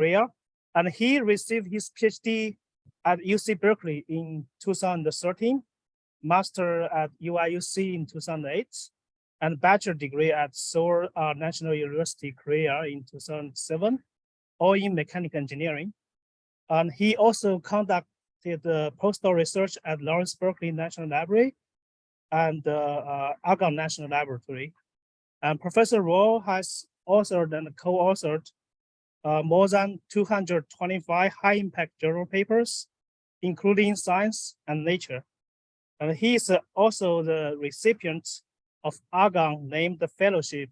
Korea, and he received his PhD at UC Berkeley in 2013, master at UIUC in 2008, and bachelor degree at Seoul National University, Korea in 2007, all in mechanical engineering. And he also conducted postdoc research at Lawrence Berkeley National Library and Argonne National Laboratory. And Professor Rowe has authored and co-authored more than 225 high-impact journal papers, including Science and Nature. And he is also the recipient of Argonne named Fellowship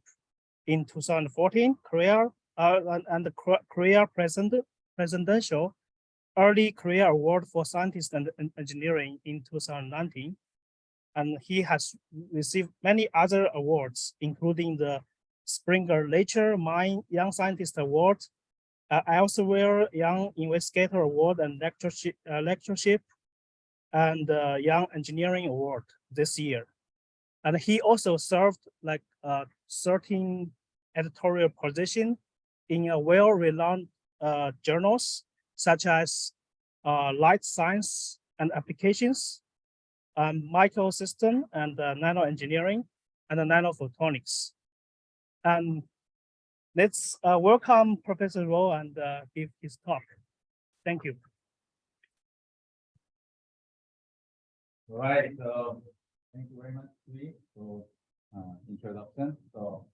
in 2014, Korea, and the Korea Presidential Early Career Award for Scientists and Engineering in 2019. And he has received many other awards, including the Springer Nature Mine Young Scientist Award, Elsewhere Young Investigator Award and lectureship, and Young Engineering Award this year. And he also served like 13 editorial positions in a well-renowned journals such as Light Science and Applications, Microsystem and Nano Engineering, and Nanophotonics. And let's welcome Professor Rowe and give his talk. Thank you. All right, so thank you very much, Lee, for introduction. So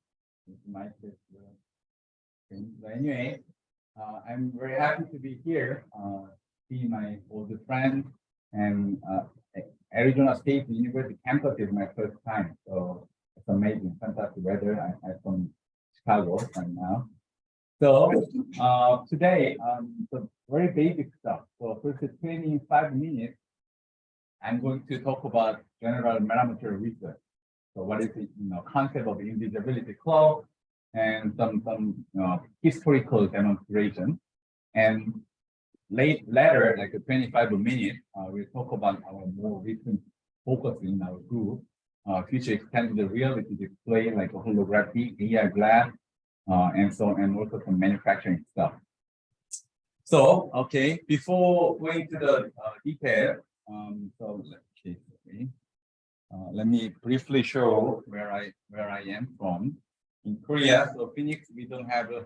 this mic is but anyway, I'm very happy to be here, see my old friend, and Arizona State University campus is my first time. So it's amazing, fantastic weather. I'm from Chicago right now. So today, the very basic stuff. So first 25 minutes, I'm going to talk about general metamaterial research. So what is the concept of invisibility cloak and some historical demonstration. And later, like 25 minutes, we'll talk about our more recent focus in our group, future extended reality display like a holography, AR glass, and so on, and also some manufacturing stuff. So, okay, before going to the detail, let me briefly show where I am from. In Korea, so Phoenix, we don't have a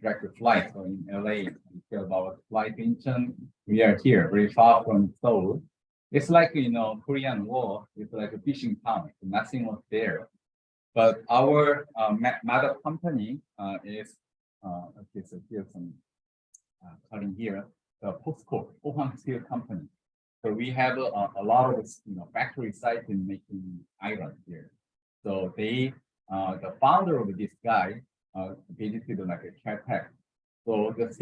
direct flight. So in LA, we feel about flight Incheon. We are here, very far from Seoul. It's like Korean War. It's like a fishing town. Nothing was there. But our mother company is okay. So here's some cutting here. The POSTECH, Pohang Steel Company. So we have a lot of factory sites in making iron here. So they, the founder of this guy, basically like a CARTech. So just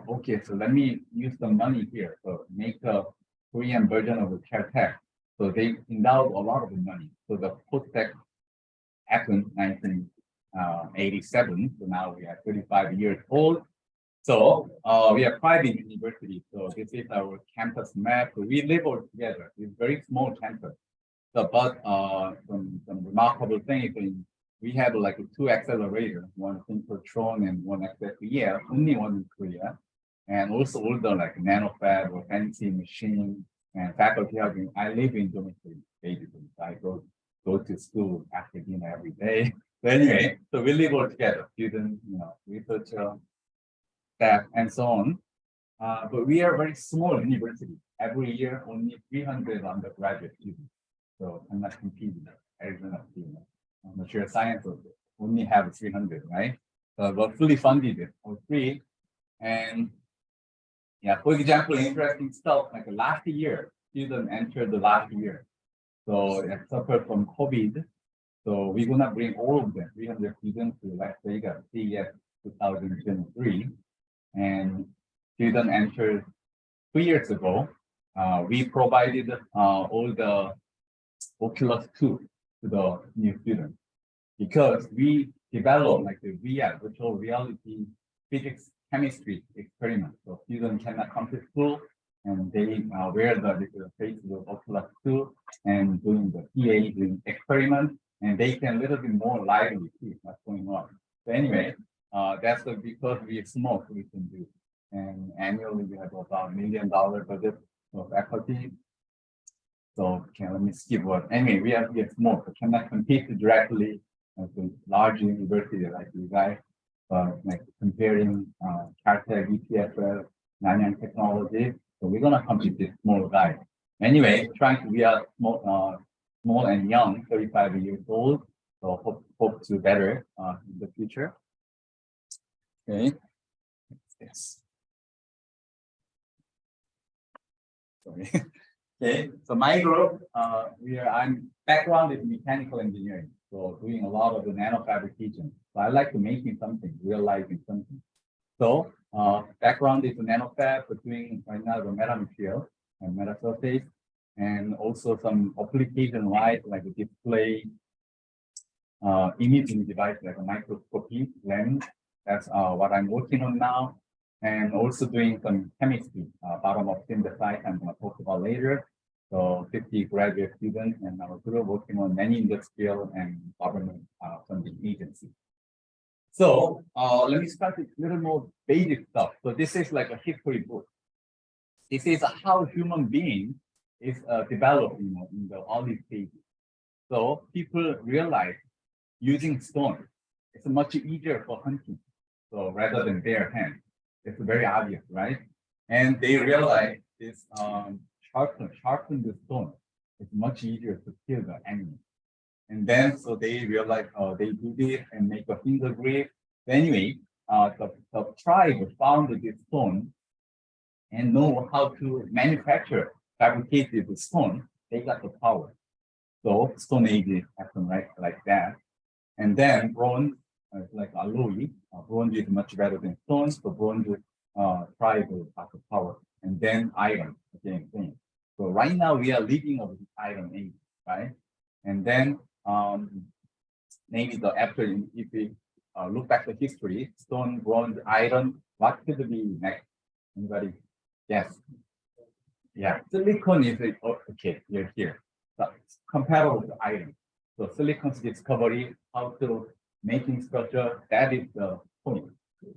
okay, so let me use the money here. So make a Korean version of the CARTech. So they endowed a lot of money. So the POSTECH happened 1987. So now we are 35 years old. So we are private university. So this is our campus map. So we live all together. It's very small campus. So, but some remarkable thing is we have like 2 accelerators, one synchrotron and one XFEL, only one in Korea, and also all the like nanofab or fancy machine and faculty housing. I live in dormitory basically. So I go to school after dinner every day. But anyway, so we live all together, students, researcher, staff, and so on. But we are a very small university. Every year, only 300 undergraduate students. So I'm not competing with Arizona State. Material science only have 300, right? So we're fully funded for free. And yeah, for example, interesting stuff like last year, students entered the last year. So it suffered from COVID. So we're gonna bring all of them, 300 students to Las Vegas, CES 2023. And students entered 2 years ago. We provided all the Oculus 2 to the new students because we developed like the VR, virtual reality, physics, chemistry experiment. So students cannot come to school and they wear the face of Oculus 2 and doing the PA doing experiment, and they can a little bit more lively see what's going on. So anyway, That's because we smoke, we can do. And annually we have about $1 million budget of equity. So okay, let me skip what. Anyway, we are small, so cannot compete directly with large university like you guys. Like comparing Caltech, EPFL, Nanyang Technology. So we're gonna compete with small guys. Anyway, we are small and young, 35 years old. So hope to better in the future. Okay. Yes. Sorry. Okay. So my group, I'm background is mechanical engineering. So doing a lot of the nanofabrication. So I like to making something, realizing something. So background is nanofab, but doing right now the metamaterial and meta surface, and also some application wise like a display, imaging device like a microscopy lens. That's what I'm working on now. And also doing some chemistry, bottom of synthesize I'm going to talk about later. So 50 graduate students and our group working on many industrial and government funding agencies. So let me start with a little more basic stuff. So this is like a history book. This is how human being is developed, in the early stages. So people realize using stone, it's much easier for hunting. So rather than bare hand, it's very obvious, right? And they realize this sharpen the stone. It's much easier to kill the enemy. And then so they realize they do this and make a finger grip. Anyway, the tribe found this stone and know how to manufacture, fabricate the stone. They got the power. So Stone Age happened right like that. And then bronze, like alloy, bronze is much better than stone. So bronze tribe got the power. And then iron, same thing. So right now we are living of the iron age, right? And then maybe after if we look back at history, stone, bronze, iron, what could be next? Anybody? Yes. Yeah, silicon is okay. You're here. So comparable to iron. So silicon's discovery, how to making structure, that is the point.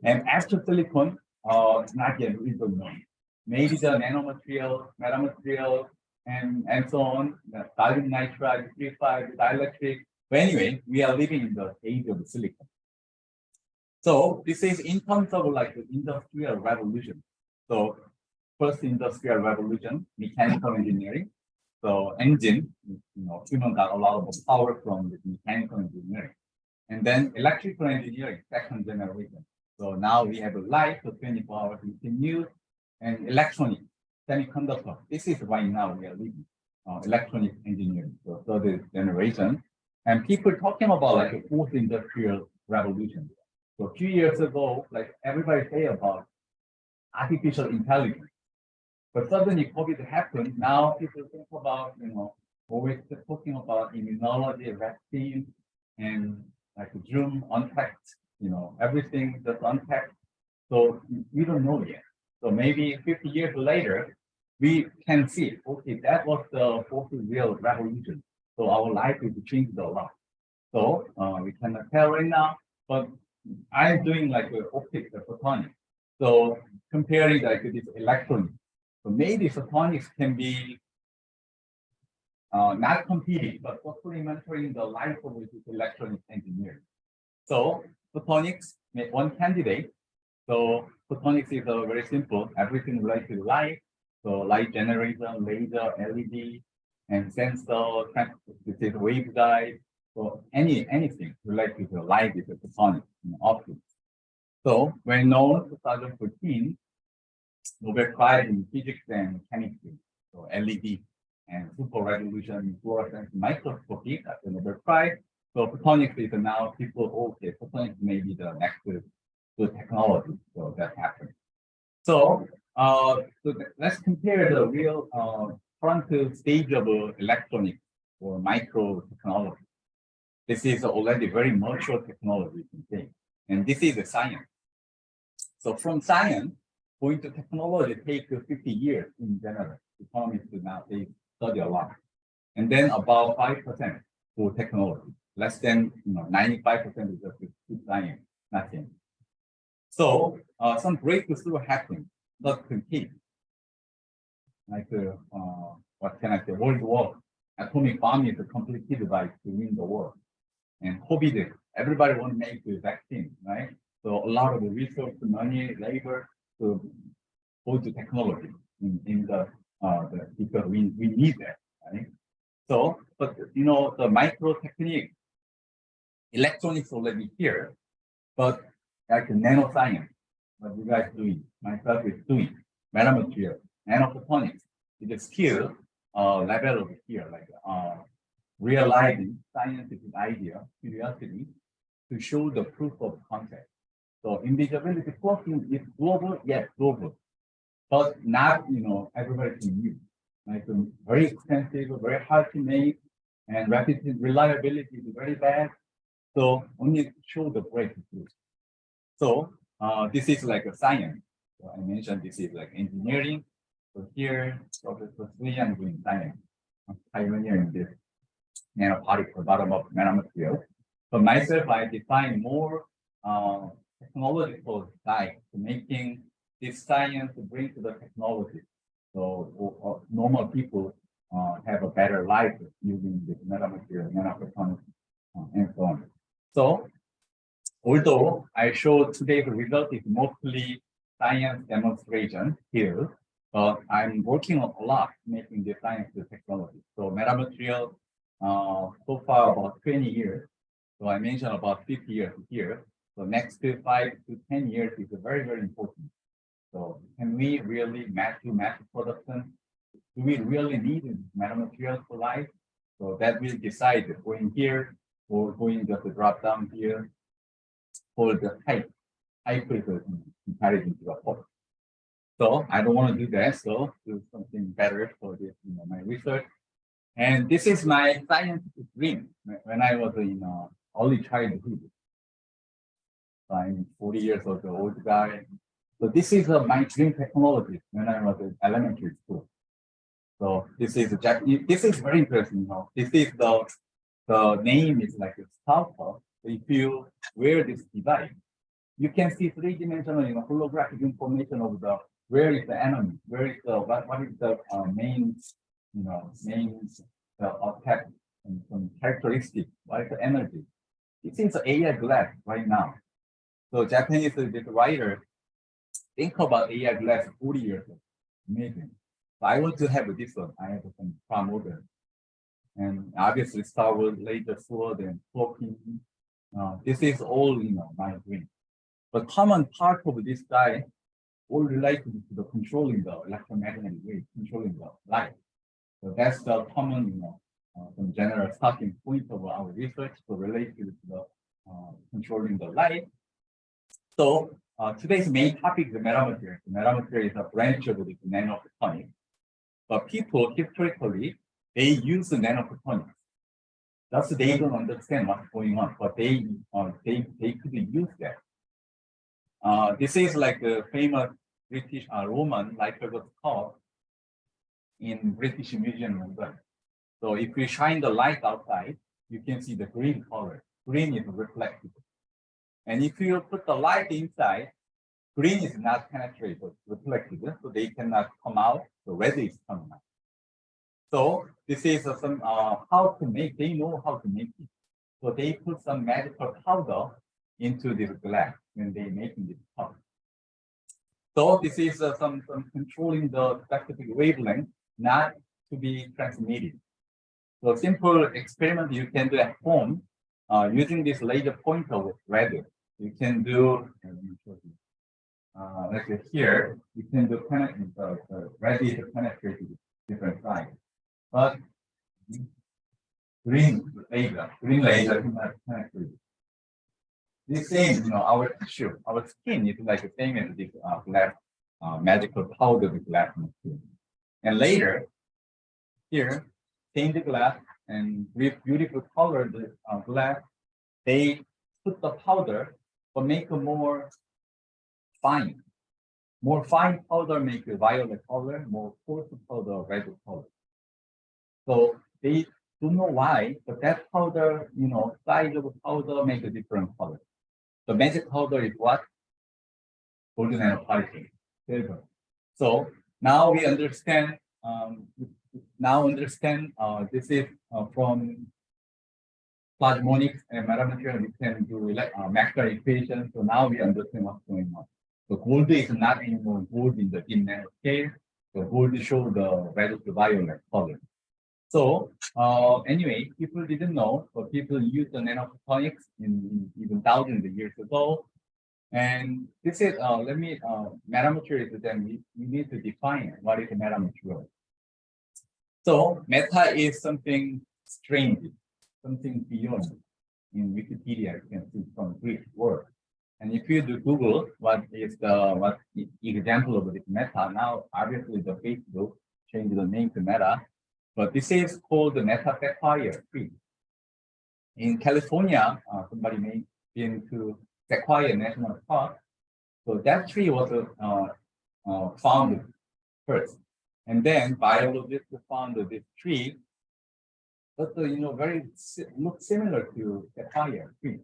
And after silicon, not yet, we don't know. Maybe the nanomaterial, metamaterial, and so on, the gallium nitride, graphite, dielectric. But anyway, we are living in the age of silicon. So this is in terms of like the industrial revolution. So first industrial revolution, mechanical engineering. So engine, human got a lot of power from the mechanical engineering. And then electrical engineering, second generation. So now we have a light, so 24 hours we can use, and electronic, semiconductor. This is right now we are living electronic engineering, so third generation. And people talking about like a fourth industrial revolution. So a few years ago, like everybody say about artificial intelligence. But suddenly COVID happened. Now people think about, always talking about immunology, vaccine, and like Zoom unpacked, everything that's unpacked. So we don't know yet. So maybe 50 years later, we can see, okay, that was the fourth real revolution. So our life is changed a lot. So we cannot tell right now, but I'm doing like optics, photonics. So comparing like this electronics. So maybe photonics can be not competing, but supplementing the life of this electronic engineering. So photonics, one candidate. So photonics is very simple, everything related to light. So light generation, laser, LED, and sensor, this is waveguide. So anything related to light is a photonics optics. So when known 2014, Nobel Prize in physics and chemistry. So LED and super resolution fluorescence microscopy at the Nobel Prize. So photonics is now people, okay, photonics may be the next good technology. So that happened. So, let's compare the real front stage of electronics or micro technology. This is already very mature technology, and this is a science. So from science, going to technology takes 50 years in general. Economists now they study a lot, and then about 5% for technology. Less than 95% is just science, nothing. So some breakthrough happened, not complete. Like what can I say? World War, atomic bomb is a complete device to win the war. And COVID, everybody want to make the vaccine, right? So a lot of the research, money, labor to go to technology in the because we need that, right? So, but you know, the micro technique, electronics already here, but like nanoscience, what you guys doing, myself is doing, metamaterial, nanophotonics, is still level over here, like realizing scientific idea, curiosity, to show the proof of concept. So invisibility cloaking is global, yes, global, but not, you know, everybody can use. Like very expensive, very hard to make, and rapid reliability is very bad. So only show the breakthrough. So this is like a science. So I mentioned this is like engineering. So here, Professor Suyan doing science. I'm pioneering this nanoparticle bottom of nanomaterial. But myself, I define more technological side to making this science to bring to the technology. So normal people have a better life using this metamaterial, nanophotonics, and so on. So although I showed today's result is mostly science demonstration here, but I'm working on a lot making the science to technology. So metamaterial, so far about 20 years. So I mentioned about 50 years here. So next 5 to 10 years is very, very important. So can we really do mass production? Do we really need metamaterials for life? So that will decide going here or going just to drop down here for the height is in comparison to the port. So I don't want to do that. So do something better for this, you know, my research. And this is my scientific dream when I was in early childhood. So I'm 40 years old, old guy. So this is my dream technology when I was in elementary school. So this is this is very interesting. You know, this is the name is like a startup. If you wear this device, you can see three-dimensional, you know, holographic information of the where is the enemy, where is the what is the main, you know, attack and some characteristic, what is the energy. It seems AI glass right now. So Japanese writer think about AI glass 40 years ago. Amazing. So I want to have this one. I have some model. And obviously Star Wars, laser sword, and cloaking. This is all, you know, my dream. But common part of this guy all related to the controlling the electromagnetic wave, controlling the light. So that's the common, you know, some general starting point of our research, so related to the controlling the light. So today's main topic is the metamaterial. The metamaterial is a branch of the nanophotonics. But people historically, they use the nanophotonics. Thus, they don't understand what's going on, but they could use that. This is like a famous British Roman lightoscope in British Museum as well. So if you shine the light outside, you can see the green color. Green is reflected. And if you put the light inside, green is not penetrated, reflected, so they cannot come out. The red is coming out. So this is some how to make. They know how to make it. So they put some magical powder into this glass when they making this powder. So this is some controlling the specific wavelength not to be transmitted. So simple experiment you can do at home using this laser pointer with red. You can do, let's say here, you can do the red is penetrated different sides. But green laser cannot penetrate. The same, you know, our tissue, our skin is like the same as this glass, magical powdered glass material. And later, here, change the glass and with beautiful colored glass, they put the powder, but make a more fine. More fine powder make a violet color, more coarse powder red color. So they don't know why, but that powder, you know, size of powder make a different color. The magic powder is what? gold nanoparticle, silver. So now we understand. This is from plasmonics and metamaterial. We can do Maxwell equation. So now we understand what's going on. So gold is not anymore gold in the dim nanoscale. So gold shows the red to violet color. So anyway, people didn't know, but people used the nanophotonics in even thousands of years ago. And this is metamaterial is then we need to define what is a metamaterial. So meta is something strange, something beyond. In Wikipedia, you can see from Greek word. And if you do Google what example of this meta, now obviously the Facebook changed the name to Meta, but this is called the Meta Sequoia tree. In California, somebody may been to Sequoia National Park. So that tree was found first, and then biologists found this tree, but looks similar to Sequoia tree.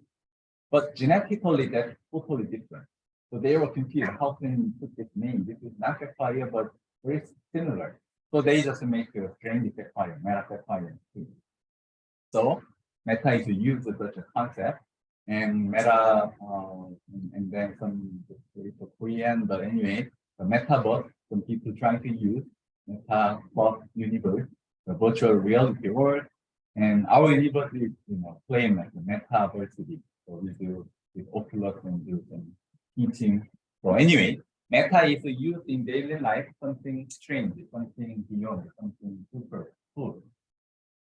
But genetically, that's totally different. So they were confused. How can you put this name? This is not Sequoia, but very similar. So they just make a strange Sequoia, Meta Sequoia. So meta is used as such a concept, and meta, and then some Korean, but anyway, the metaverse, some people trying to use meta plus universe, the virtual reality world, and our university, claim like the metaversity. So we do with Oculus and do some teaching. So anyway, meta is used in daily life, something strange, something beyond, something super cool.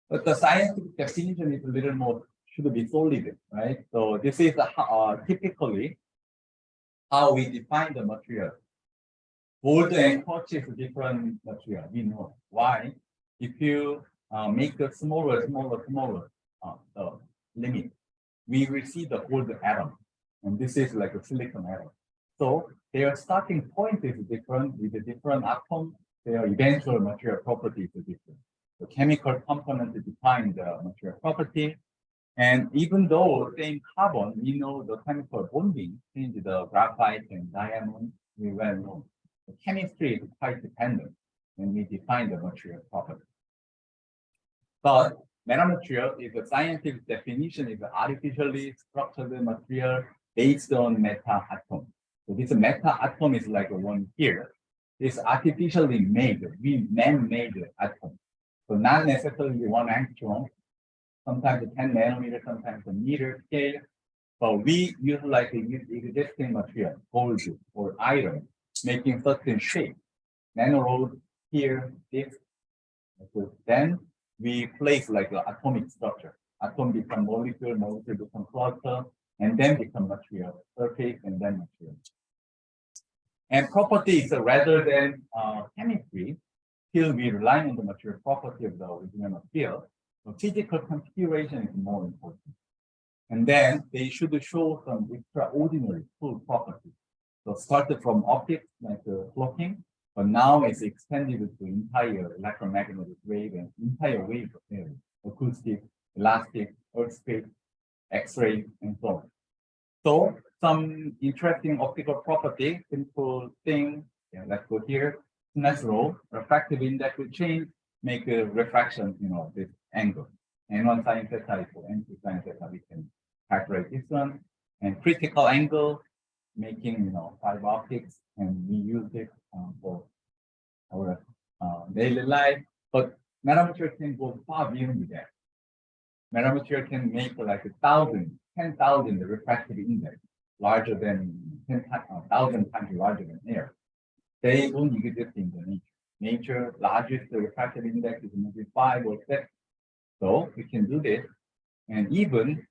But the scientific definition is a little more, should be solid, right? So this is typically how we define the material. Gold and quartz is different material. We know why. If you make the smaller the limit, we will see the gold atom, and this is like a silicon atom. So their starting point is different with a different atom. Their eventual material property is different. The chemical component define the material property, and even though same carbon, we know the chemical bonding change the graphite and diamond. We well know the chemistry is quite dependent when we define the material property. But metamaterial is a scientific definition, is an artificially structured material based on meta atom. So this meta atom is like one here. It's artificially made, man-made atom. So not necessarily one angstrom, sometimes a 10 nanometer, sometimes a meter scale. But we utilize the existing material, gold or iron, making certain shape. Nanorod here, this. So then we place like an atomic structure. Atom become molecule, molecule become cluster, and then become material, surface, and then material. And properties rather than chemistry, still we rely on the material property of the original material. So physical configuration is more important. And then they should show some extraordinary cool properties. So started from optics like clocking, but now it's extended to entire electromagnetic wave and entire wave of theory, acoustic, elastic, earthquake, X-ray, and so on. So some interesting optical property, simple thing, let's go here. Natural refractive index will change, make a refraction, this angle. N1 sin theta equal N2 sin theta, we can calculate this one. And critical angle, making, fiber optics, and we use it for our daily life. But metamaterial can go far beyond that. Metamaterial can make like 10,000 refractive index, larger than 10,000 times larger than air. They don't exist in the nature. Nature, largest refractive index is maybe 5 or 6. So we can do this. And even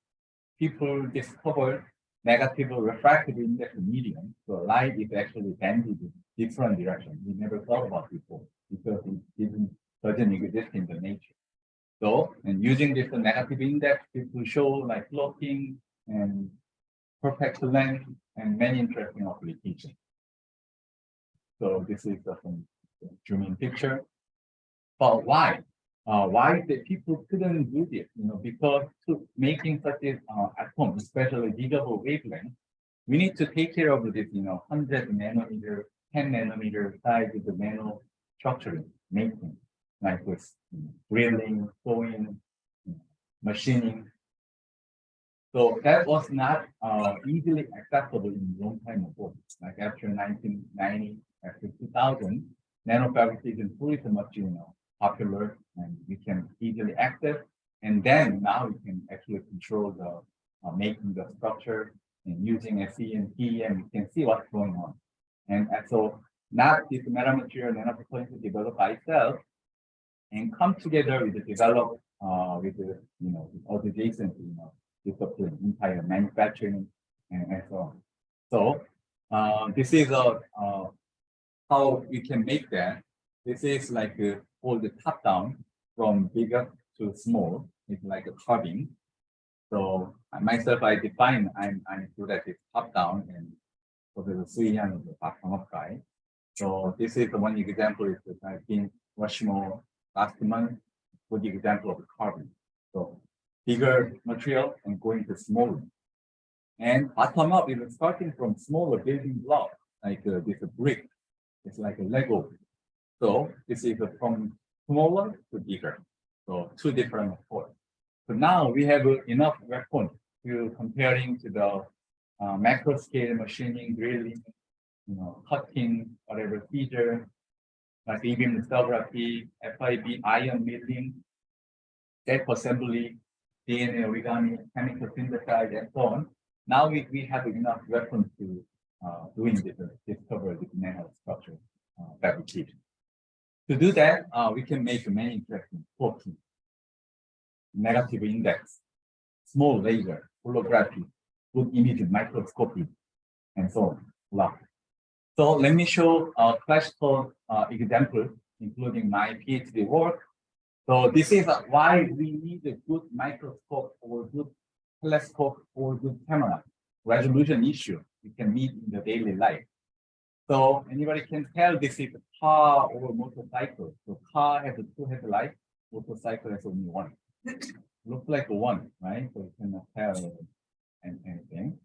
people discovered negative refractive index medium. So light is actually bending in different directions. We never thought about before because it doesn't exist in the nature. So, and using this negative index, people show like clocking and perfect length and many interesting applications. So this is some zoom in picture. But why? Why the people couldn't do this? Because making such an atom, especially gigable wavelength, we need to take care of this, 100 nanometer, 10 nanometer size of the nano structuring, making, like with drilling, sewing, machining. So that was not easily accessible in a long time ago. Like after 1990, after 2000, nanofabrication tools are much, popular, and we can easily access. And then now we can actually control the making the structure and using SE and PEM, we can see what's going on. And so not this metamaterial nanopropellant developed by itself and come together with the develop with the with all the adjacent discipline, entire manufacturing and so on. So this is how we can make that. This is like all the top down from bigger to small. It's like a carving. So myself, I define I'm good at this top down, and so there's a Suyan of the bottom up guy. So this is the one example is that I've been Rushmore last month for the example of the carving. So bigger material and going to smaller. And bottom up is starting from smaller building blocks, like this brick. It's like a Lego. So this is from smaller to bigger. So two different approaches. So now we have enough weapons to comparing to the macro scale machining, drilling, cutting, whatever feeder, like E-beam lithography, FIB, ion milling, self assembly, DNA origami, chemical synthesize, and so on. Now we have enough weapons to doing this discover the nanostructure fabrication. To do that, we can make many interesting proteins. Negative index, small laser, holography, good image microscopy, and so on. Wow. So let me show a classical example, including my PhD work. So this is why we need a good microscope or good telescope or good camera. Resolution issue we can meet in the daily life. So anybody can tell this is a car or motorcycle. So car has two headlights, motorcycle has only one. Looks like one, right? So you cannot tell anything.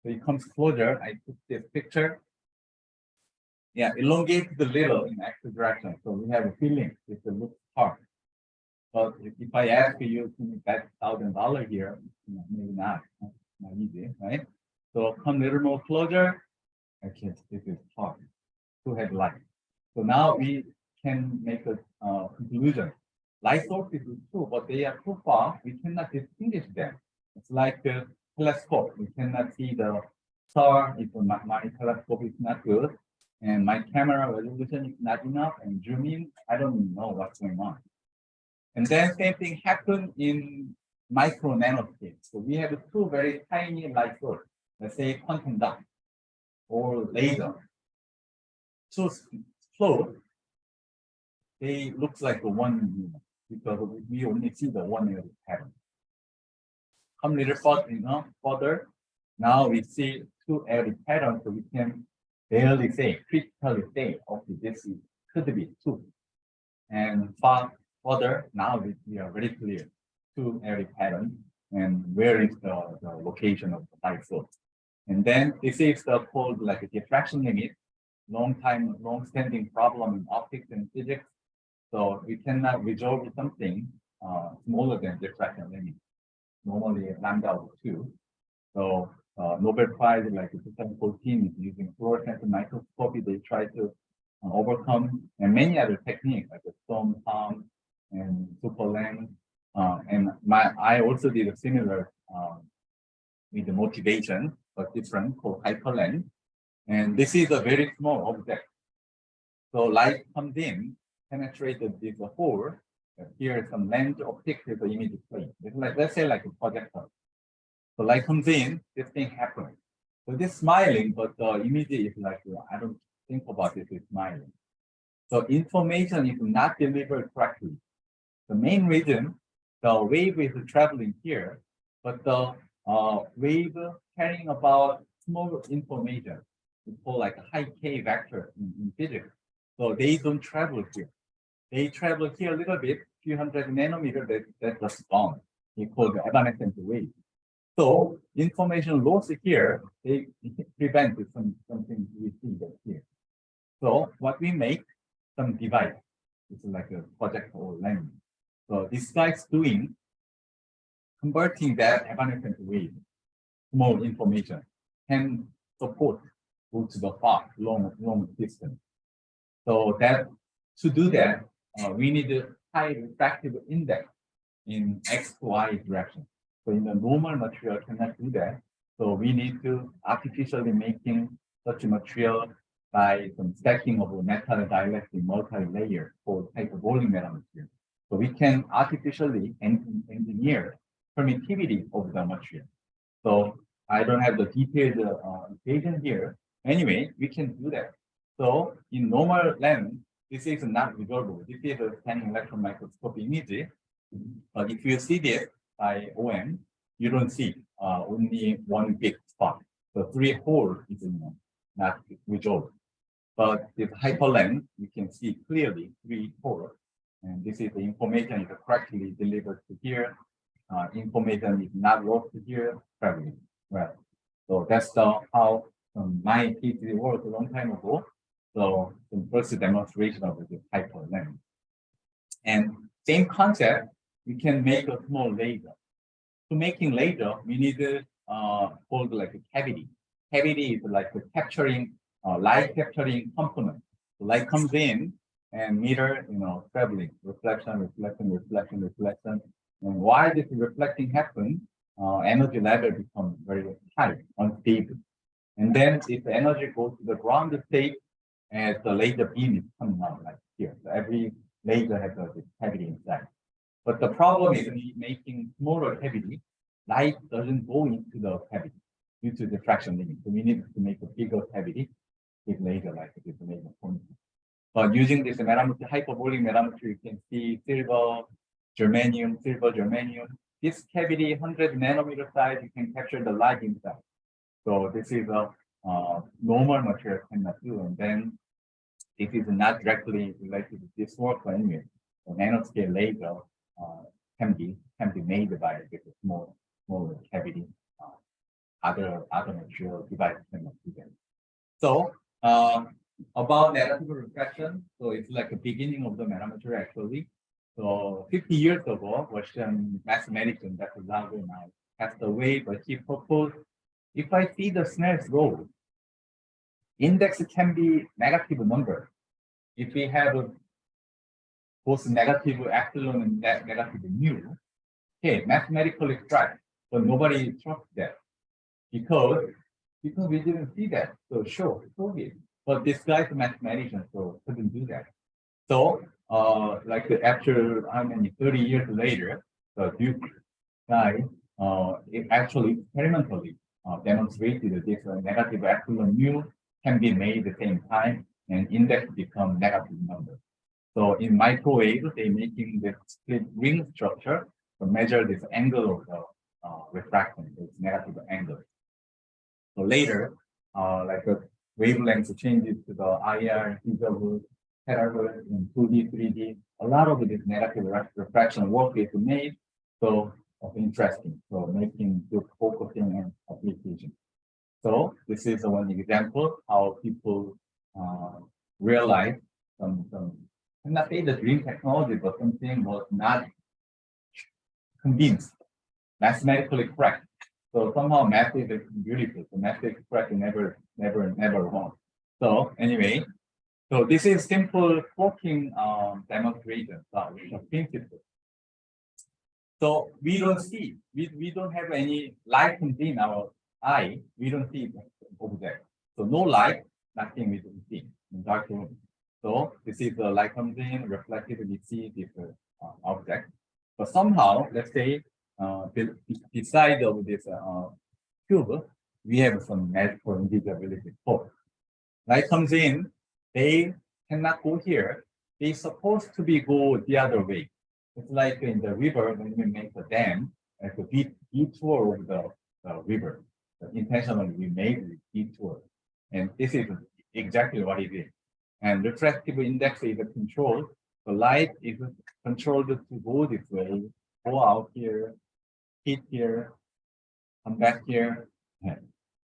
So it comes closer. I took this picture. Yeah, elongate the little in X direction. So we have a feeling it looks hard. But if I ask you to make that $1,000 here, maybe not easy, right? So come a little more closer. Okay, this is hard. Two headlights. So now we can make a conclusion. Light sources is true, but they are too far. We cannot distinguish them. It's like the telescope. We cannot see the star if my telescope is not good, and my camera resolution is not enough, and zoom in, I don't even know what's going on. And then same thing happened in micro nanoscale. So we have two very tiny light sources, let's say quantum dot or laser. So slow, they look like the one, because we only see the one area pattern. Come a little further, further. Now we see two area patterns, so we can barely say, critically say, okay, this could be two. And further, now we are very clear, two area pattern, and where is the location of the light source. And then this is called like a diffraction limit, long-standing problem in optics and physics. So we cannot resolve something smaller than diffraction limit, normally lambda over 2. So Nobel Prize like 2014 is using fluorescent microscopy. They try to overcome, and many other techniques like the storm palm and super lens. And I also did a similar with the motivation, but different, called hyperlens. And this is a very small object. So light comes in, penetrated this hole. Here is some lens optics with the image plane. It's like, let's say like a projector. So light comes in, this thing happens. So this smiling, but the image is like, I don't think about it as smiling. So information is not delivered correctly. The main reason, the wave is traveling here, but the wave carrying about small information. We call like a high K vector in physics. So they don't travel here. They travel here a little bit, few hundred nanometers, that's just gone. We call the evanescent wave. So information loss here, they prevent something we see that here. So what we make, some device, it's like a project or lens. So this guy's doing converting that evanescent wave, small information, can support go to the far, long distance. So that to do that, we need a high refractive index in X, Y direction. So in the normal material cannot do that. So we need to artificially making such a material by some stacking of metal dielectric multi-layer for hyperbolic metal material. So we can artificially engineer permittivity of the material. So I don't have the detailed equation here. Anyway, we can do that. So in normal lens, this is not visible. This is a scanning electron microscope image. But if you see this by OM, you don't see only one big spot. The 3 holes is not visible. But with hyperlens, you can see clearly 3 holes. And this is the information is correctly delivered to here. Information is not lost to here, traveling. Well, so that's how my PhD worked a long time ago. So the first demonstration of the hyperlens. And same concept, we can make a small laser. To making laser, we need hold like a cavity. Cavity is like a capturing light capturing component. The light comes in and meter, traveling, reflection. And while this reflecting happens, energy level becomes very high, unstable. And then if the energy goes to the ground state, and the laser beam is coming out like here. So every laser has a cavity inside. But the problem is making smaller cavity, light doesn't go into the cavity due to diffraction limit. So we need to make a bigger cavity with laser like this laser point. But using this hyperbolic metametry, you can see silver, germanium. This cavity, 100 nanometer size, you can capture the light inside. So this is a normal material cannot do. And then it is not directly related to this work, but anyway, the nanoscale laser can be made by this small cavity. Other material devices cannot do that. So about negative refraction, so it's like the beginning of the metamaterial actually. So 50 years ago, Russian mathematician Dr. Lago now passed away, but he proposed if I see the Snell's law, index can be negative number. If we have both negative epsilon and negative mu, okay, mathematically correct, but nobody trusts that because we didn't see that. So sure, but this guy's a mathematician, so couldn't do that. So like after 30 years later, the Duke guy it actually experimentally demonstrated this negative epsilon mu can be made at the same time and index become negative number. So in microwave, they making the split ring structure to measure this angle of the refraction, this negative angle. So later, like a wavelength changes to the IR, gigahertz, terahertz, in 2D, 3D. A lot of this negative refraction work is made. So interesting. So making good focusing and application. So this is one example how people realize some I'm not say the dream technology, but something was not convinced, mathematically correct. So somehow math is beautiful. So math is correct, never wrong. So anyway, so this is simple working demonstration of principle. So we don't see, we don't have any light in our eye. We don't see the object. So no light, nothing we don't see in dark room. So this is the light comes in, reflected, we see this object. But somehow, let's say, beside of this cube, we have some magical invisibility force. Light comes in, they cannot go here. They supposed to be go the other way. It's like in the river when we make a dam, like a detour of the river. So intentionally, we made a detour, and this is exactly what it is. And refractive index is controlled. The light is controlled to go this way, go out here, hit here, Come back here. Okay.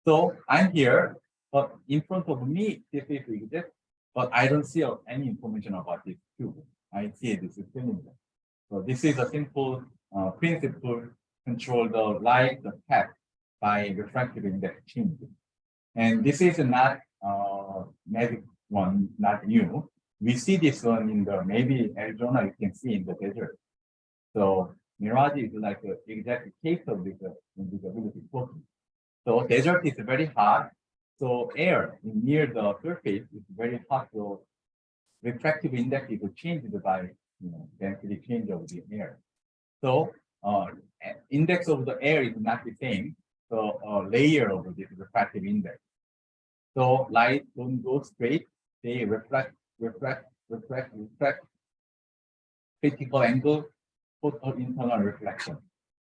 So I'm here, but in front of me, this is exist, but I don't see any information about this cube. I see this is cylinder. So this is a simple principle control the light, the path by refractive index change. And this is not magic one, not new. We see this one in the maybe Arizona, you can see in the desert. So MateriAlZ is like the exact case of this invisibility cloaking. So desert is very hot. So air near the surface is very hot. So refractive index is changed by density change of the air. So index of the air is not the same. So layer of this refractive index. So light don't go straight. They reflect, critical angle, total internal reflection.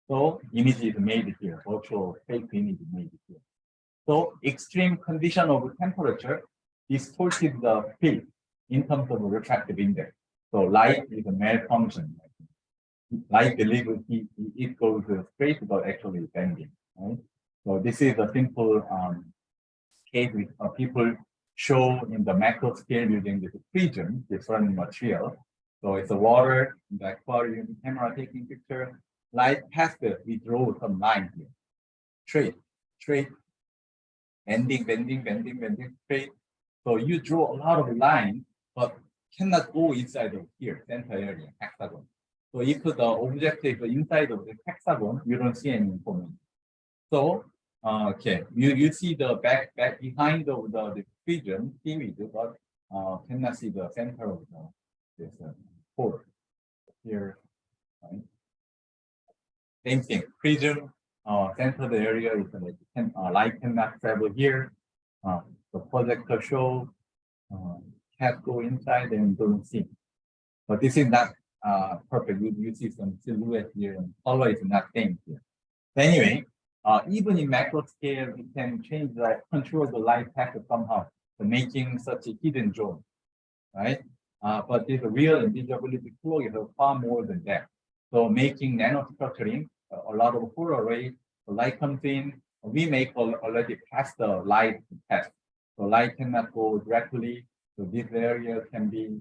So image is made here, virtual fake image is made here. So extreme condition of temperature distorted the field in terms of refractive index. So light is a malfunction. Light delivers heat, it goes straight, but actually bending. Right? So this is a simple case with people show in the macro scale using this prism, different material. So it's a water, the aquarium camera taking picture. Light passes, we draw some line here. Straight, bending, straight. So you draw a lot of lines, but cannot go inside of here, center area, hexagon. So if the object is inside of the hexagon, you don't see any information. So okay, you see the back behind of the prism image, but cannot see the center of this pole here. Right? Same thing, prism center the area is like light cannot travel here. The projector show can't go inside and don't see. But this is not perfect. You see some silhouette here and color is not same here. But anyway, even in macro scale, we can change the control the light path somehow, making such a hidden zone, right? But this real invisibility flow is far more than that. So making nanostructuring, a lot of full array, the light comes in, we make already past the light path. So light cannot go directly. So this area can be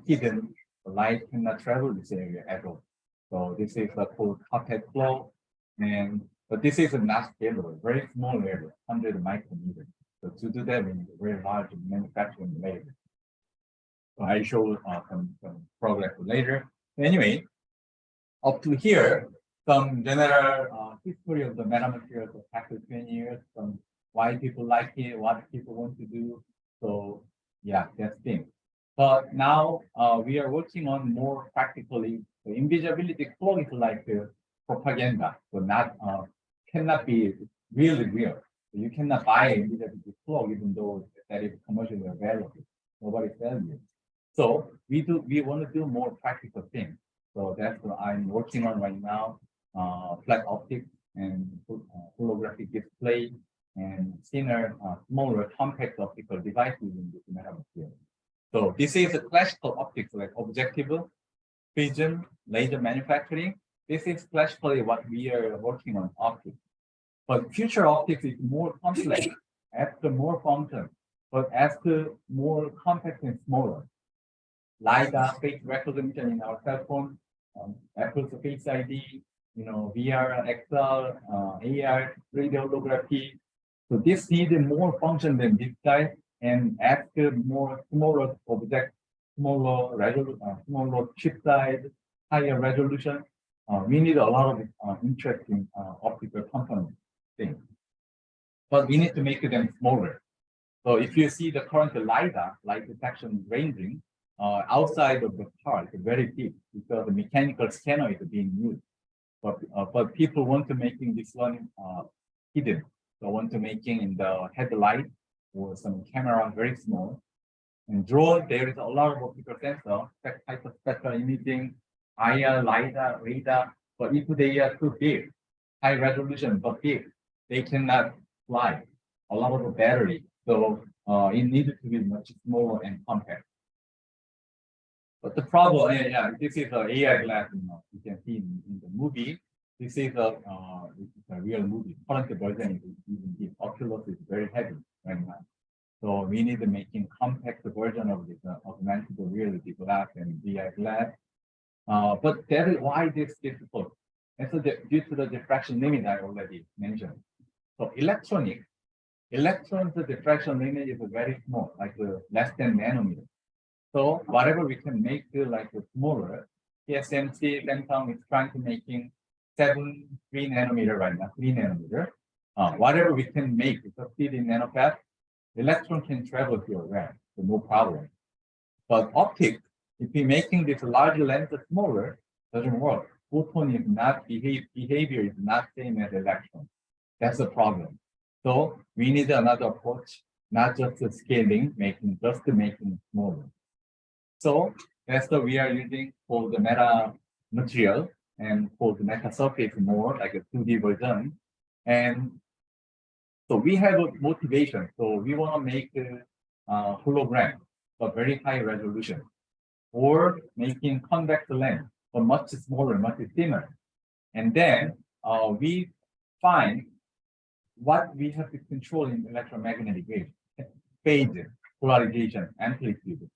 hidden. The light cannot travel this area at all. So this is called carpet flow. But this is not scalable, very small area, 100 micrometers. So to do that, we need a very large manufacturing layer. So I show some progress later. Anyway, up to here, some general history of the metamaterials of past 20 years, some why people like it, what people want to do. So yeah, that's thing. But now we are working on more practically. The invisibility flow is like propaganda, so not cannot be really real. You cannot buy invisibility flow even though that is commercially available. Nobody sells it. So we want to do more practical things. So that's what I'm working on right now. Flat optics and holographic display and thinner, smaller, compact optical devices in this metamaterial. So this is a classical optics like objective, prism, laser manufacturing. This is classically what we are working on optics. But future optics is more complex, after more function, but after more compact and smaller. LiDAR, face recognition in our cell phone, Apple's Face ID, VR, XR, AR, radiography. So this needs more function than this guy, and after more smaller object, smaller chip size, higher resolution, we need a lot of interesting optical component things. But we need to make them smaller. So if you see the current LiDAR, light detection ranging, outside of the car is very big because the mechanical scanner is being used. But people want to making this one hidden. So want to making in the headlight or some camera very small. And drone, there is a lot of optical sensor, type of spectral imaging, IR, LiDAR, radar. But if they are too big, high resolution but big, they cannot fly. A lot of battery. So it needed to be much smaller and compact. But the problem, this is an AI glass, you can see in the movie. This is a real movie. Current version is even the Oculus is very heavy right now. So we need to making compact version of this augmented reality glass and VR glass. But that is why this is difficult. And so due to the diffraction limit I already mentioned. So electrons, the diffraction limit is very small, like less than nanometer. So whatever we can make like smaller, TSMC Samsung is trying to making 3 nanometer right now, 3 nanometer. Whatever we can make, succeed in nanofast, electron can travel here, right? So no problem. But optics, if we're making this large lens smaller, doesn't work. Photon is not behavior is not same as electron. That's the problem. So we need another approach, not just the scaling, making smaller. So that's what we are using for the meta material and for the meta surface more like a 2D version. And so we have a motivation. So we want to make a hologram, but very high resolution, or making convex lens, but much smaller, much thinner. And then we find what we have to control in electromagnetic waves, phase, polarization, amplitude.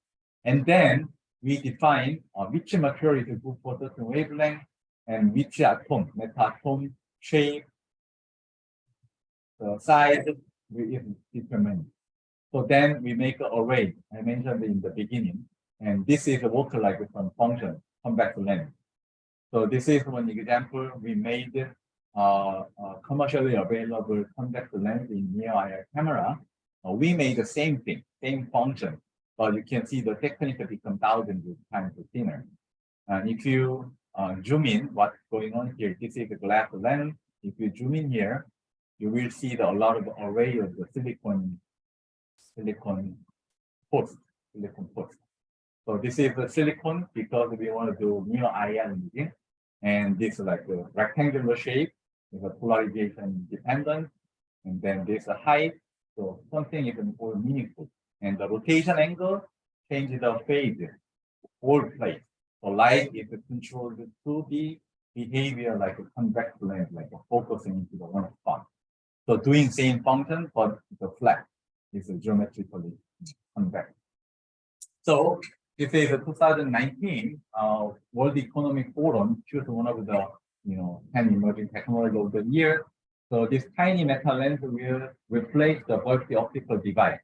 And then we define which material is good for certain wavelength and which atom, meta-atom, shape, size is determined. So then we make an array. I mentioned in the beginning, and this is a work like some function, convex lens. So this is one example. We made commercially available convex lens in near-IR camera. We made the same thing, same function, but you can see the technique become thousands of times thinner. And if you zoom in, what's going on here? This is a glass lens. If you zoom in here, you will see a lot of array of the silicon post. So this is the silicon because we want to do near IR imaging. And this is like a rectangular shape with a polarization dependent. And then there's a height. So something even more meaningful. And the rotation angle changes the phase, all place. So light is controlled to the behavior like a convex lens, like a focusing into the one spot. So doing same function, but the flat is geometrically convex. So this is a 2019 World Economic Forum choose one of the 10 emerging technologies of the year. So this tiny metal lens will replace the bulky optical device.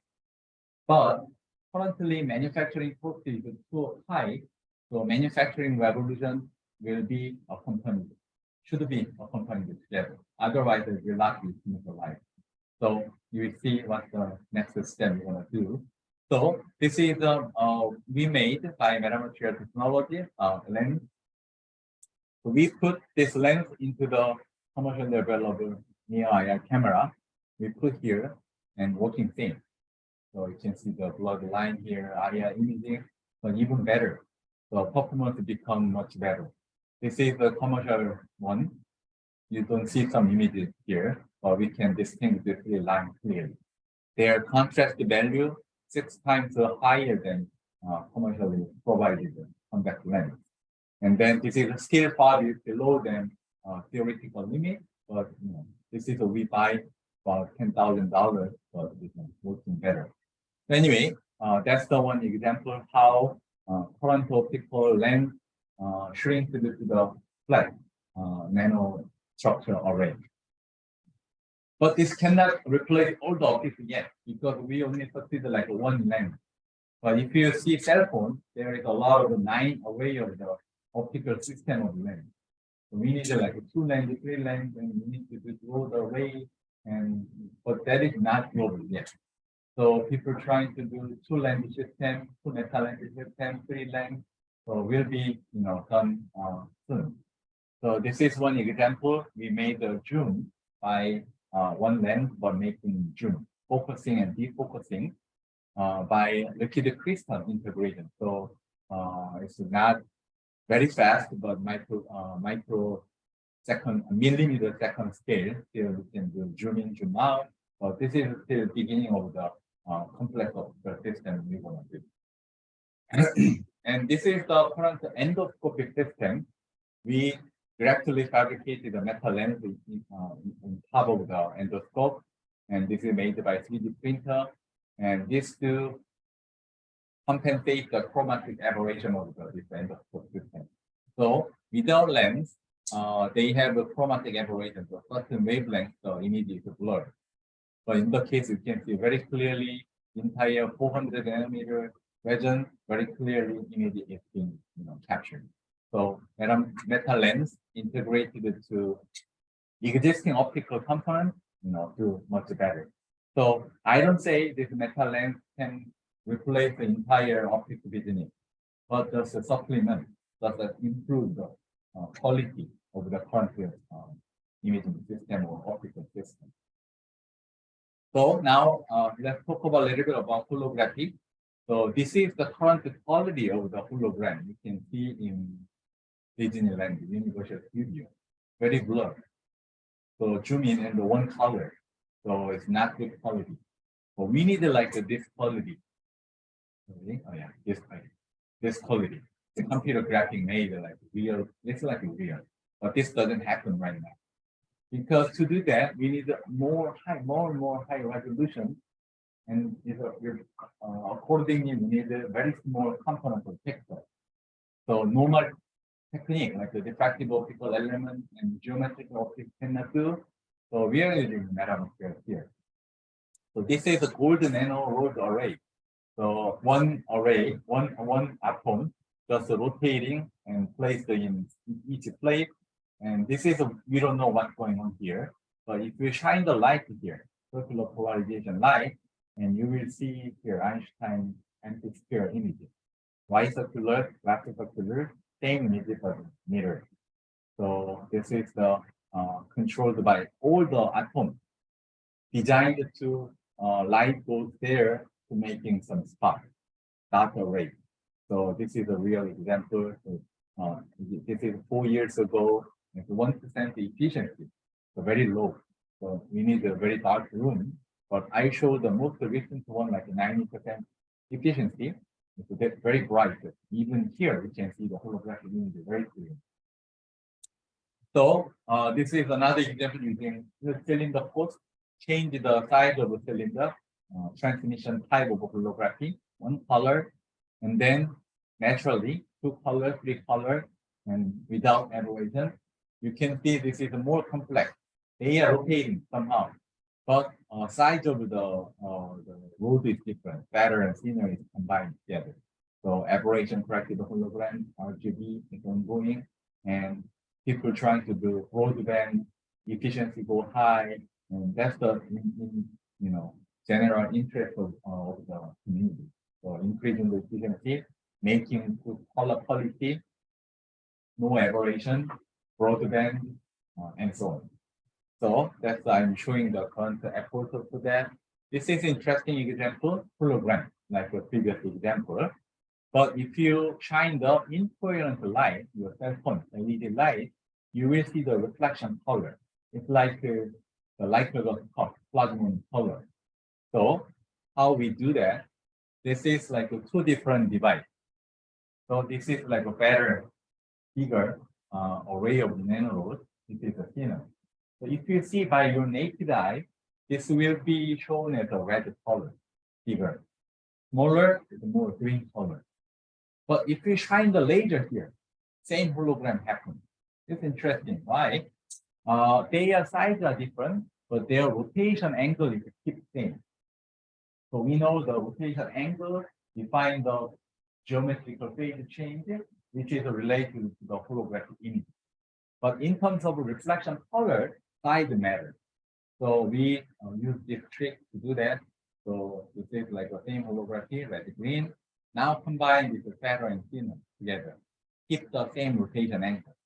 But currently manufacturing cost is too high, so manufacturing revolution will be accompanied, should be accompanied together. Otherwise, it will not be smooth alive. So you will see what the next step we want to do. So this is we made by MateriAlZ technology lens. So we put this lens into the commercially available near-IR camera. We put here and working same. So you can see the blood line here, IR imaging, but even better. The performance become much better. This is the commercial one. You don't see some images here, but we can distinguish the three lines clearly. Their contrast value 6 times higher than commercially provided convex lens. And then this is still far below than theoretical limit, but this is we buy for $10,000, but it's working better. Anyway, that's the one example how current optical lens shrink to the flat nano structure array. But this cannot replace all the optics yet because we only succeed like one lens. But if you see cell phone, there is a lot of 9 array of the optical system of lens. So we need like 2 lens, 3 lens, and we need to grow the array. But that is not global yet. So people trying to do 2 lens system, 2 metal lens system, 3 lens, so will be done soon. So this is one example. We made a zoom by 1 lens, but making zoom, focusing and defocusing by liquid crystal integration. So it's not very fast, but millimeter second scale. Still we can do zoom in, zoom out. But this is still the beginning of the complex of the system we want to do. And this is the current endoscopic system. We directly fabricated a metal lens in top of the endoscope. And this is made by 3D printer. And this to compensate the chromatic aberration of this endoscope system. So without lens, they have a chromatic aberration, so certain wavelength, the image is blurred. But in the case, you can see very clearly entire 400 nanometer region, very clearly image is being captured. So metal lens integrated to existing optical component, do much better. So I don't say this metal lens can replace the entire optical visioning, but just a supplement, just improve the quality of the current imaging system or optical system. So now let's talk about a little bit about holography. So this is the current quality of the hologram. You can see in Disneyland, Universal Studio, very blurred. So zoom in and the one color. So it's not good quality. So we need like this quality. Okay? Oh yeah, this quality. The computer graphic made like real, it's like real, but this doesn't happen right now. Because to do that, we need more and more high resolution, and accordingly, we need a very small component of pixel. So normal technique like the diffractive optical element and geometrical optics cannot do. So we are using MateriAlZ here. So this is a gold nano rod array. So one array, one atom, just rotating and placed in each plate. And this is we don't know what's going on here. But if you shine the light here, circular polarization light, and you will see here Einstein anti-sphere images. Y circular, left circular, same image but mirror. So this is the controlled by all the atoms designed to light goes there to making some spark, dot array. So this is a real example. This is 4 years ago. It's 1% efficiency, so very low. So we need a very dark room. But I show the most recent one, like 90% efficiency. It's very bright. Even here, we can see the holographic image very clear. So this is another example using the cylinder post. Change the size of the cylinder, transmission type of holography, one color, and then naturally 2 colors, 3 colors, and without aberration. You can see this is more complex. They are rotating somehow, but size of the road is different. Fatter and thinner is combined together. So aberration corrected hologram, RGB is ongoing, and people trying to do broadband efficiency go high, and that's the general interest of the community. So increasing the efficiency, making good color quality, no aberration, broadband, and so on. So that's I'm showing the current effort for that. This is interesting example, hologram, like the previous example. But if you shine the incoherent light, your cell phone LED light, you will see the reflection color. It's like the light of a plasma color. So how we do that? This is like 2 different devices. So this is like a better, bigger array of nanorods. This is a thinner. So if you see by your naked eye, this will be shown as a red color, bigger. Smaller is more green color. But if you shine the laser here, same hologram happens. It's interesting. Why? Their size are different, but their rotation angle is keep same. So we know the rotation angle define the geometrical phase change, which is related to the holographic image. But in terms of reflection color, size matters. So we use this trick to do that. So this is like the same holography, red green. Now combine with the fatter and thinner together, keep the same rotation angle.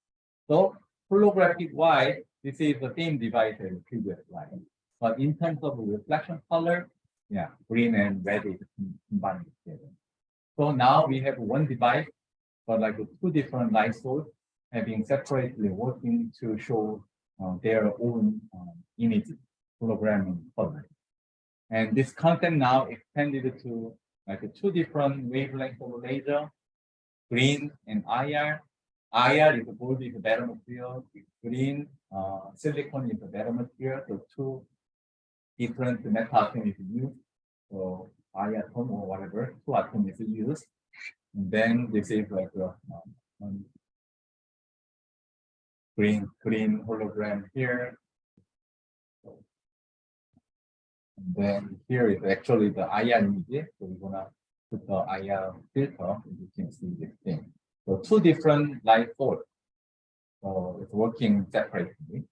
So holographic wise, this is the same device as the previous slide. But in terms of reflection color, yeah, green and red is combined together. So now we have one device, but like 2 different light sources having separately working to show their own images, hologram and color. And this content now expanded to like 2 different wavelengths of laser, green and IR. IR is gold is a better material, green silicon is a better material. So two different metal atoms is used. So I atom or whatever, two atoms is used. And then this is like a green hologram here. And then here is actually the IR image. So we're gonna put the IR filter, and you can see this thing. So two different light source. So it's working separately.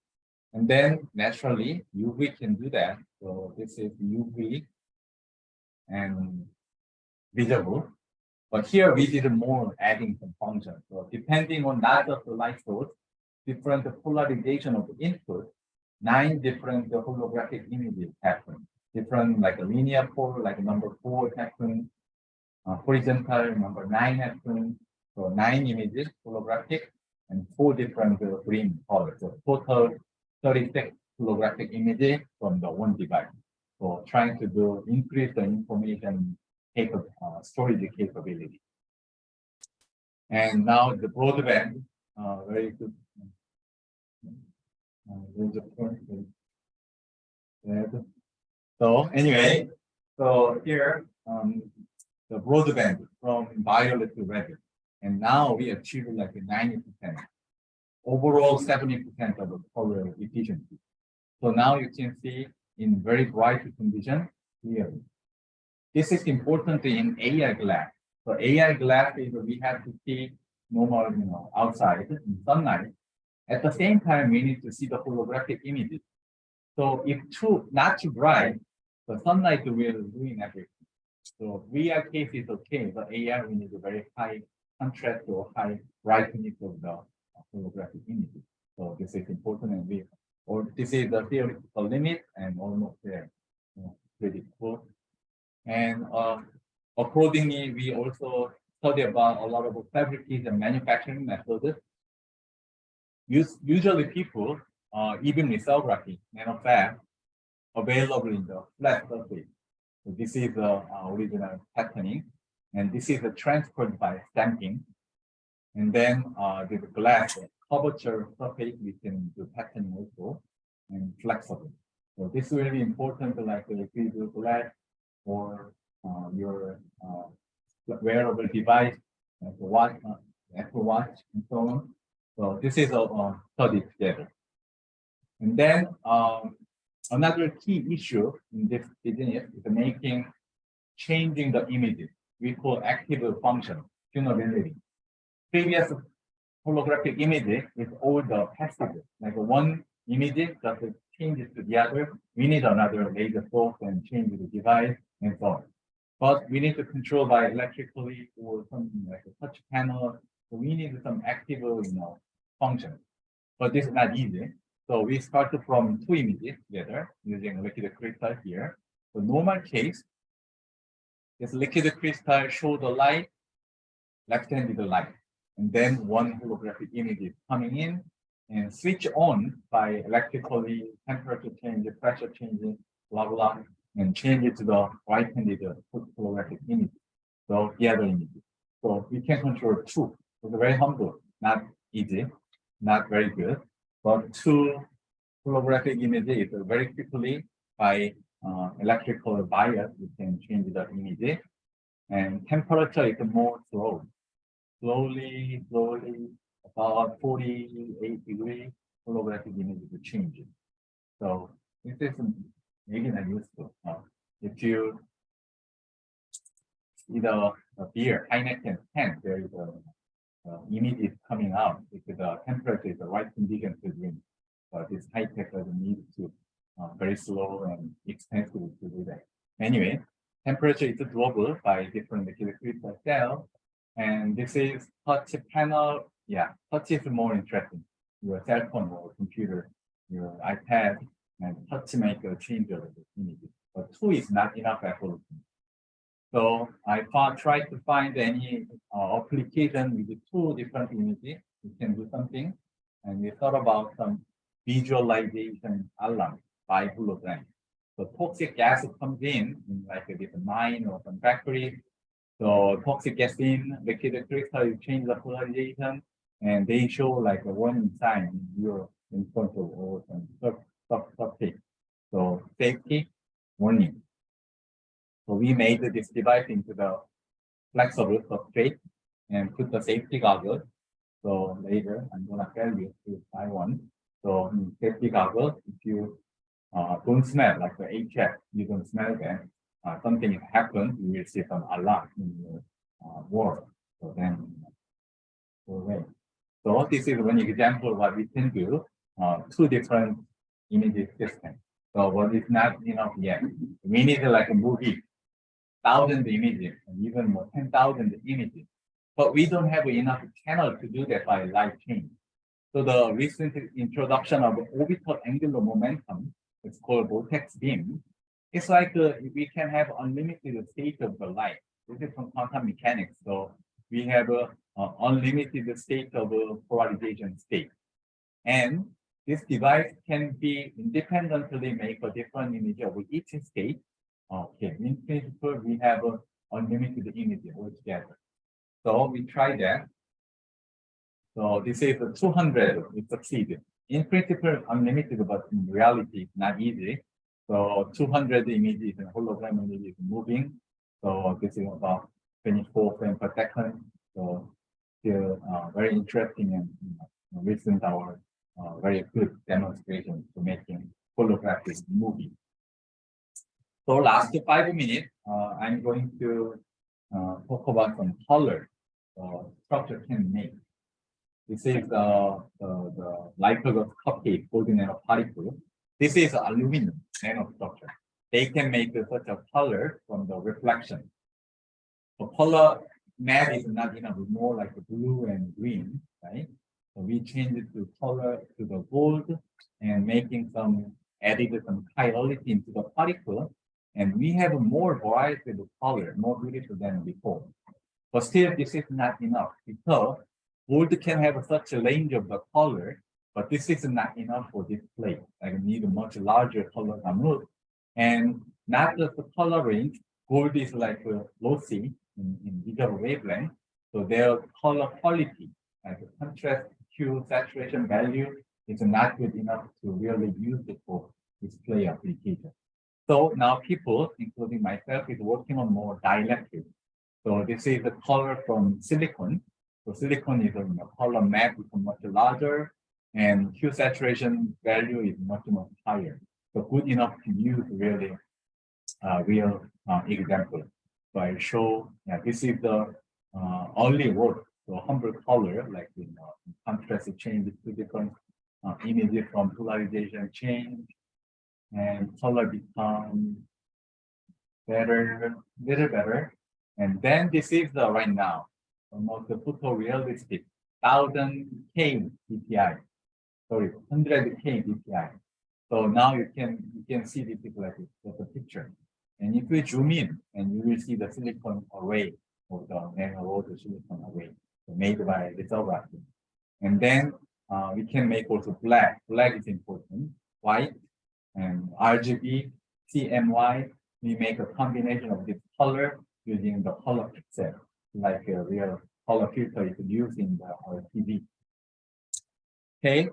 And then naturally UV can do that. So this is UV and visible. But here we did more adding some functions. So depending on not just the light source, different polarization of the input, 9 different holographic images happen. Different like a linear pole, like number 4 happen, horizontal number 9 happen. So 9 images holographic and 4 different green colors. So total 36 holographic images from the one device. So trying to do increase the information storage capability. And now the broadband, very good. There's a point. So anyway, so here the broadband from violet to red, and now we achieve like a 90%, overall 70% of the color efficiency. So now you can see in very bright condition clearly. This is important in AR glass. So AR glass is we have to see normal, outside in sunlight. At the same time, we need to see the holographic images. So if not too bright, the sunlight will ruin everything. So VR case is okay, but AR we need a very high contrast or high brightness of the holographic images. So this is important, and this is the theoretical limit and almost there. Pretty cool. And accordingly, we also study about a lot of fabrication and manufacturing methods. Usually people, even lithography, nanofab, available in the flat surface. So this is the original patterning, and this is transferred by stamping. And then the glass curvature surface, we can do patterning also, and flexible. So this is really important, like if you do glass or your wearable device, like the watch, Apple Watch, and so on. So this is a study together. And then another key issue in this business is changing the images. We call active function, tunability. Previous holographic images is all the passive, like one image just changes to the other. We need another laser source and change the device and so on. But we need to control by electrically or something like a touch panel. So we need some active, function. But this is not easy. So we start from 2 images together using liquid crystal here. The normal case, this liquid crystal show the light, left-handed light, and then one holographic image is coming in and switch on by electrically temperature change, pressure changing, blah blah, and change it to the right-handed holographic image. So the other image. So we can control 2. So it's very humble, not easy, not very good. But 2 holographic images very quickly by electrical bias, we can change the image. And temperature is more slow. Slowly, about 48 degrees, holographic image is changing. So this is maybe not useful. If you see the beer, Heineken 10, there is a image is coming out if the temperature is the right condition to drink. But this high tech doesn't need to very slow and expensive to do that. Anyway, temperature is doable by different liquid crystal cells. And this is touch panel. Yeah, touch is more interesting. Your cell phone or computer, your iPad, and touch make a change of the images. But 2 is not enough absolutely. So I tried to find any application with 2 different images. We can do something. And we thought about some visualization alarm by hologram. So toxic gas comes in like a different mine or some factory. So toxic gas in, liquid crystal, you change the polarization, and they show like a warning sign in your in front of or subject. So safety warning. So we made this device into the flexible substrate and put the safety goggles. So later I'm gonna tell you to buy one. So in safety goggles, if you don't smell like the HF, you don't smell them. Something happened, you will see some alarm in your wall. So then go away. So this is one example what we can do. Two different image systems. So what is not enough yet? We need like a movie, 1,000 images, and even more 10,000 images. But we don't have enough channel to do that by light chain. So the recent introduction of orbital angular momentum, it's called vortex beam. It's like we can have unlimited state of the light. This is from quantum mechanics. So we have a unlimited state of polarization state. And this device can be independently make a different image of each state. Okay, in principle, we have unlimited image altogether. So we try that. So this is a 200, it succeeded. In principle, unlimited, but in reality, it's not easy. So 200 images and hologram images moving. So this is about 24 frames per second. So still very interesting and recent our very good demonstration to making holographic movie. So last 5 minutes, I'm going to talk about some color structure can make. This is the lithograph cupcake golden nanoparticle. This is aluminum nanostructure. They can make such a color from the reflection. The color matte is not enough, more like blue and green, right? So we change it to color to the gold and making some added some chirality into the particle. And we have more variety of color, more beautiful than before. But still, this is not enough because gold can have such a range of the color, but this is not enough for display. Like need a much larger color gamut. And not just the color range, gold is like lossy in visible wavelength. So their color quality, like the contrast, hue, saturation value is not good enough to really use it for display application. So now people, including myself, is working on more dielectric. So this is the color from silicon. So silicon is a color map is much larger and hue saturation value is much higher. So good enough to use really real example. So I show, yeah, this is the only work. So humble color, like in contrast change two different images from polarization change and color become better, little better. And then this is the right now, almost the photorealistic 1000K dpi, sorry, 100K dpi. So now you can see this is like the picture. And if we zoom in, and you will see the silicon array of the nano silicon array made by lithography. And then we can make also black. Black is important. White and RGB, CMY. We make a combination of this color using the color pixel, like a real color filter you could use in our TV. Okay,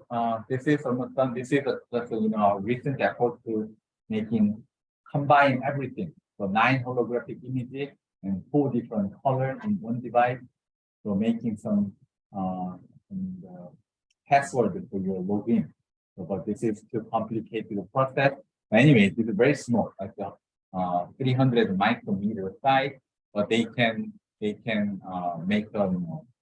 this is almost done. This is just our recent effort to making combine everything. So 9 holographic images and 4 different colors in one device. So making some password for your login. So, but this is too complicated process. But anyway, this is very small, like 300 micrometer size. But they can make a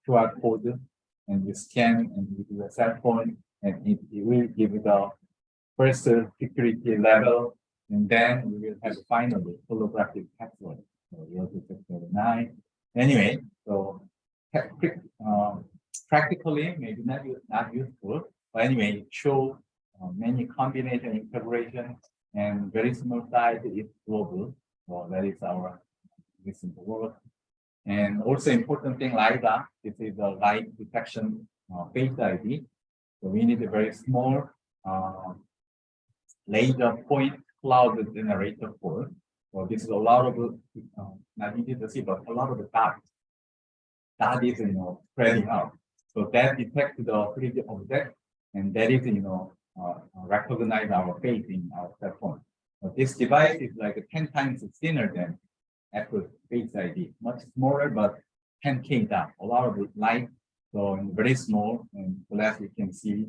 QR code and you scan and with your cell phone, and it will give you the first security level, and then we will have finally holographic password. So you'll be 9. Anyway, so practically maybe not useful, but anyway, show many combination integration and very small size is global. So that is our recent work. And also important thing LiDAR, this is a light detection face ID. So we need a very small laser point cloud generator for. So this is a lot of not easy to see, but a lot of the dots. That is spreading out. So that detects the 3D object, and that is, recognize our face in our cell phone. But this device is like 10 times thinner than Apple's Face ID, much smaller, but 10K down. A lot of light, so very small, and glass you can see,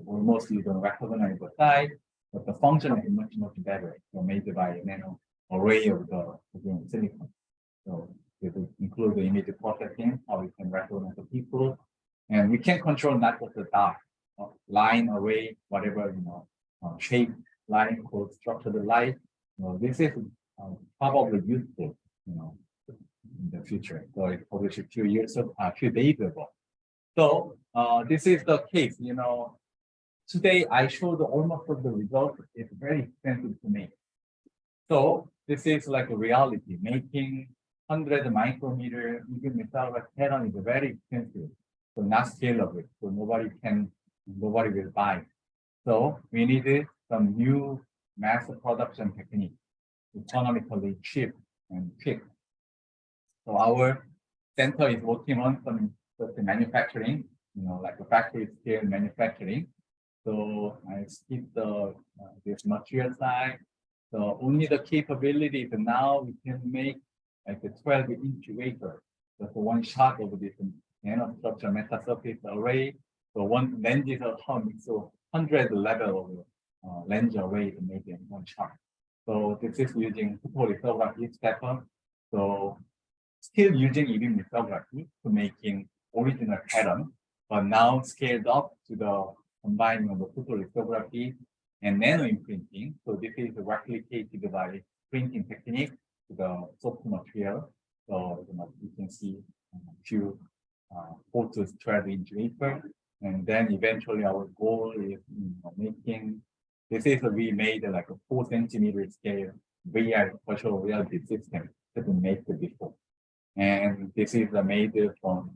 almost you don't recognize the size, but the function is much, much better. So made by nano array of the silicon. So it will include the image processing, how we can recognize the people, and we can control not just the dark line, array, whatever shape, line, code, structured light. This is probably useful, in the future. So it published a few days ago. So this is the case. Today I showed almost of the result. It's very expensive to make. So this is like a reality. Making 100 micrometer even without a pattern is very expensive. So not scalable. So nobody will buy. So we needed some new mass production technique, economically cheap and quick. So our center is working on some manufacturing, like a factory scale manufacturing. So I skip this material side. So only the capability that now we can make like a 12-inch wafer. So for one shot of this nanostructure meta surface array. So one lens is so 100 level of lens array to make it in one shot. So this is using photolithography stepper. So still using e-beam lithography to making original pattern, but now scaled up to the combining of the photolithography and nano imprinting. So this is replicated by printing technique to the soft material. So you can see a few 4 to 12-inch wafer, and then eventually our goal is making. This is we made like a 4 centimeter scale VR virtual reality system that we made before, and this is made from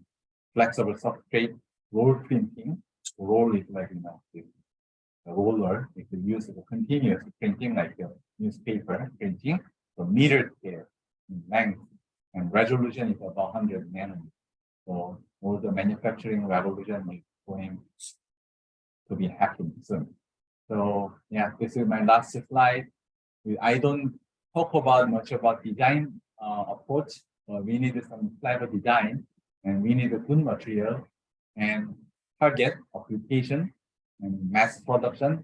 flexible substrate roll printing. Roll is like the roller is used for continuous printing, like newspaper printing. So meter scale in length and resolution is about 100 nanometers. So all the manufacturing revolution is going to be happening soon. So yeah, this is my last slide. I don't talk much about design approach. We need some clever design, and we need a good material and target application and mass production.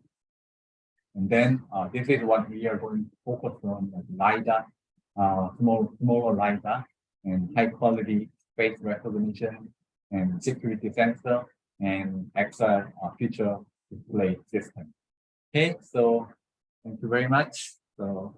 And then this is what we are going to focus on, like LiDAR, smaller LiDAR, and high quality face recognition and security sensor and XR future display system. Okay, so thank you very much. So